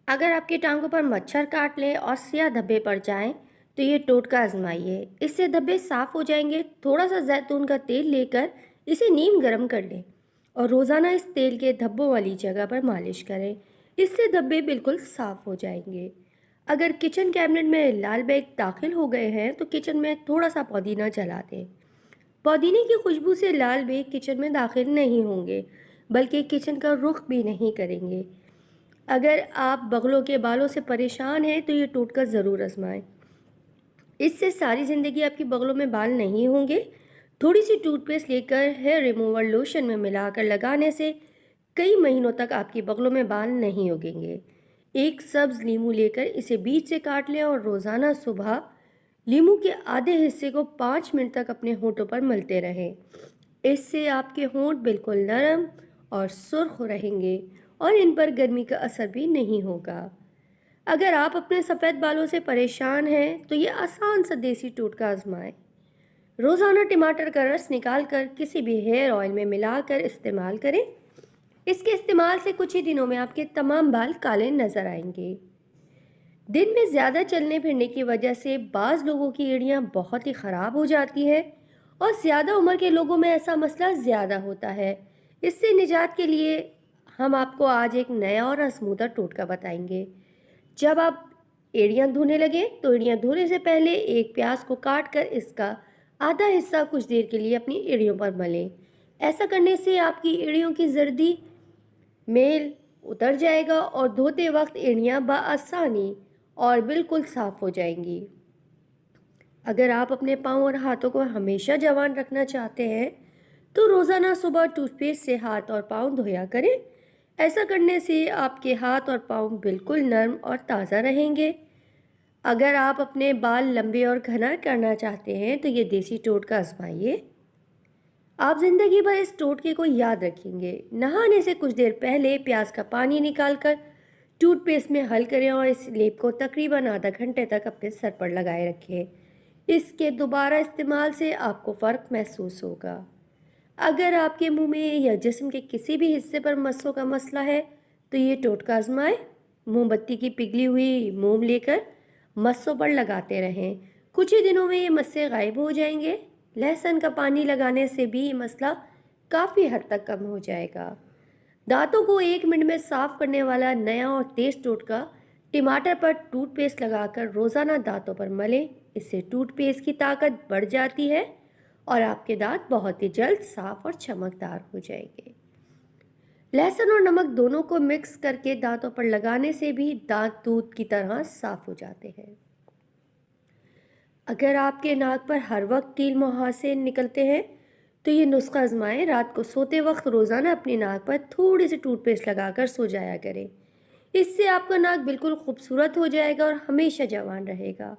अगर आपकी टांगों पर मच्छर काट ले और सिया धब्बे पड़ जाएं, तो ये टोटका आजमाइए। इससे धब्बे साफ हो जाएंगे। थोड़ा सा जैतून का तेल लेकर इसे नीम गर्म कर लें और रोज़ाना इस तेल के धब्बों वाली जगह पर मालिश करें। इससे धब्बे बिल्कुल साफ हो जाएंगे। अगर किचन कैबिनेट में लाल बैग दाखिल हो गए हैं, तो किचन में थोड़ा सा पुदीना जला दें। पुदीने की खुशबू से लाल बैग किचन में दाखिल नहीं होंगे, बल्कि किचन का रुख भी नहीं करेंगे। अगर आप बगलों के बालों से परेशान हैं, तो ये टोटका ज़रूर आजमाएं। इससे सारी ज़िंदगी आपकी बगलों में बाल नहीं होंगे। थोड़ी सी टूथपेस्ट लेकर हेयर रिमूवर लोशन में मिलाकर लगाने से कई महीनों तक आपकी बगलों में बाल नहीं उगेंगे। एक सब्ज़ नींबू लेकर इसे बीच से काट लें और रोज़ाना सुबह नींबू के आधे हिस्से को 5 मिनट तक अपने होठों पर मलते रहें। इससे आपके होंठ बिल्कुल नरम और सुर्ख रहेंगे और इन पर गर्मी का असर भी नहीं होगा। अगर आप अपने सफ़ेद बालों से परेशान हैं, तो ये आसान सा देसी टोटका आजमाएं। रोज़ाना टमाटर का रस निकाल कर किसी भी हेयर ऑयल में मिलाकर इस्तेमाल करें। इसके इस्तेमाल से कुछ ही दिनों में आपके तमाम बाल काले नज़र आएंगे। दिन में ज़्यादा चलने फिरने की वजह से बाज़ लोगों की एड़ियाँ बहुत ही ख़राब हो जाती हैं और ज़्यादा उम्र के लोगों में ऐसा मसला ज़्यादा होता है। इससे निजात के लिए हम आपको आज एक नया और आजमूदा टोटका बताएंगे। जब आप एड़ियाँ धोने लगे, तो एड़ियाँ धोने से पहले एक प्याज को काट कर इसका आधा हिस्सा कुछ देर के लिए अपनी एड़ियों पर मलें। ऐसा करने से आपकी एड़ियों की जर्दी मेल उतर जाएगा और धोते वक्त एड़ियाँ बआसानी और बिल्कुल साफ़ हो जाएंगी। अगर आप अपने पाँव और हाथों को हमेशा जवान रखना चाहते हैं, तो रोज़ाना सुबह टूथपेस्ट से हाथ और पाँव धोया करें। ऐसा करने से आपके हाथ और पाँव बिल्कुल नर्म और ताज़ा रहेंगे। अगर आप अपने बाल लंबे और घना करना चाहते हैं, तो ये देसी टोटका आजमाइए। आप ज़िंदगी भर इस टोटके को याद रखेंगे। नहाने से कुछ देर पहले प्याज का पानी निकालकर टूथपेस्ट में हल करें और इस लेप को तकरीबन आधा घंटे तक अपने सर पर लगाए रखें। इसके दोबारा इस्तेमाल से आपको फ़र्क महसूस होगा। अगर आपके मुंह में या जिस्म के किसी भी हिस्से पर मस्सों का मसला है, तो ये टोटका आजमाएं। मोमबत्ती की पिघली हुई मोम लेकर मस्सों पर लगाते रहें। कुछ ही दिनों में ये मस्से गायब हो जाएंगे। लहसुन का पानी लगाने से भी ये मसला काफ़ी हद तक कम हो जाएगा। दांतों को 1 मिनट में साफ करने वाला नया और तेज टोटका टमाटर पर टूथपेस्ट लगाकर रोज़ाना दांतों पर मलें। इससे टूथपेस्ट की ताकत बढ़ जाती है और आपके दांत बहुत ही जल्द साफ और चमकदार हो जाएंगे। लहसुन और नमक दोनों को मिक्स करके दांतों पर लगाने से भी दांत दूध की तरह साफ हो जाते हैं। अगर आपके नाक पर हर वक्त कील मुहासे निकलते हैं, तो ये नुस्खा आजमाएं। रात को सोते वक्त रोज़ाना अपनी नाक पर थोड़ी सी टूथपेस्ट लगाकर सो जाया करें। इससे आपका नाक बिल्कुल खूबसूरत हो जाएगा और हमेशा जवान रहेगा।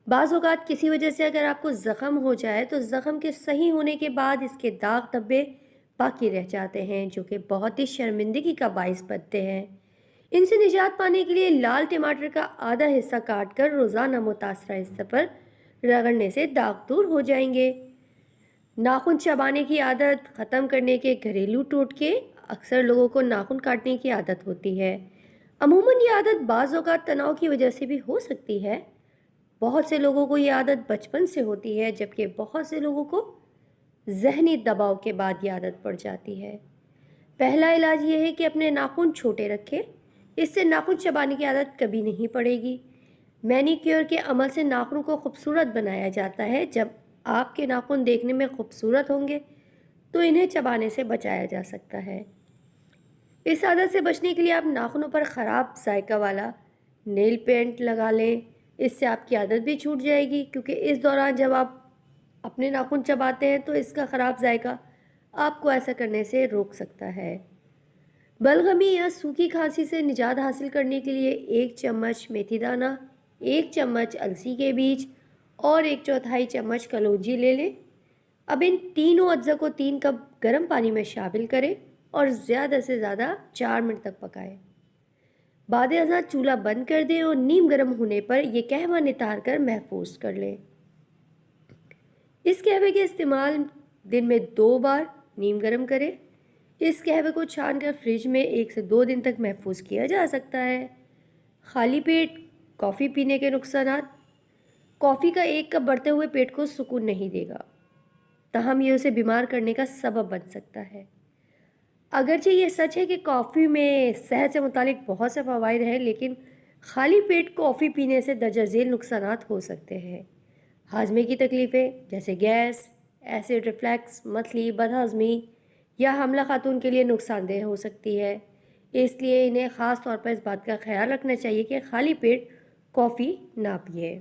बाज़ औक़ात किसी वजह से अगर आपको ज़ख़म हो जाए, तो ज़ख़म के सही होने के बाद इसके दाग धब्बे बाकी रह जाते हैं, जो कि बहुत ही शर्मिंदगी का बाइस बनते हैं। इनसे निजात पाने के लिए लाल टमाटर का आधा हिस्सा काट कर रोज़ाना मुतासरा हिस्से पर रगड़ने से दाग दूर हो जाएंगे। नाखून चबाने की आदत ख़त्म करने के घरेलू टोटके। अक्सर लोगों को नाखून काटने की आदत होती है। अमूमन ये आदत बाज़ औक़ात तनाव की वजह से भी हो सकती है। बहुत से लोगों को ये आदत बचपन से होती है, जबकि बहुत से लोगों को ज़हनी दबाव के बाद ये आदत पड़ जाती है। पहला इलाज ये है कि अपने नाखून छोटे रखें। इससे नाखून चबाने की आदत कभी नहीं पड़ेगी। मैनीक्योर के अमल से नाखून को खूबसूरत बनाया जाता है। जब आपके नाखून देखने में खूबसूरत होंगे, तो इन्हें चबाने से बचाया जा सकता है। इस आदत से बचने के लिए आप नाखूनों पर ख़राब जायका वाला नेल पेंट लगा लें। इससे आपकी आदत भी छूट जाएगी, क्योंकि इस दौरान जब आप अपने नाखून चबाते हैं, तो इसका ख़राब जायका आपको ऐसा करने से रोक सकता है। बलगमी या सूखी खांसी से निजात हासिल करने के लिए 1 चम्मच मेथी दाना, 1 चम्मच अलसी के बीज और 1/4 चम्मच कलौंजी ले लें। अब इन तीनों अज्जा को 3 कप गर्म पानी में शामिल करें और ज़्यादा से ज़्यादा 4 मिनट तक पकाएं। बाद अज़ां चूल्हा बंद कर दें और नीम गर्म होने पर यह कहवा नितार कर महफूज कर लें। इस कहवे के इस्तेमाल दिन में 2 बार नीम गर्म करें। इस कहवे को छान कर फ्रिज में 1 से 2 दिन तक महफूज किया जा सकता है। खाली पेट कॉफ़ी पीने के नुकसानात। कॉफ़ी का एक कप बढ़ते हुए पेट को सुकून नहीं देगा, ताहम ये उसे बीमार करने का सबब बन सकता है। अगरचे ये सच है कि कॉफ़ी में सेहत से मुतालिक बहुत से फ़वाइद हैं, लेकिन खाली पेट कॉफ़ी पीने से दर्ज झेल नुकसानात हो सकते हैं। हाजमे की तकलीफ़ें जैसे गैस, एसिड रिफ्लक्स, मतली, बदहज़मी या हमला खातून के लिए नुकसानदेह हो सकती है। इसलिए इन्हें ख़ास तौर पर इस बात का ख्याल रखना चाहिए कि खाली पेट कॉफ़ी ना पिए।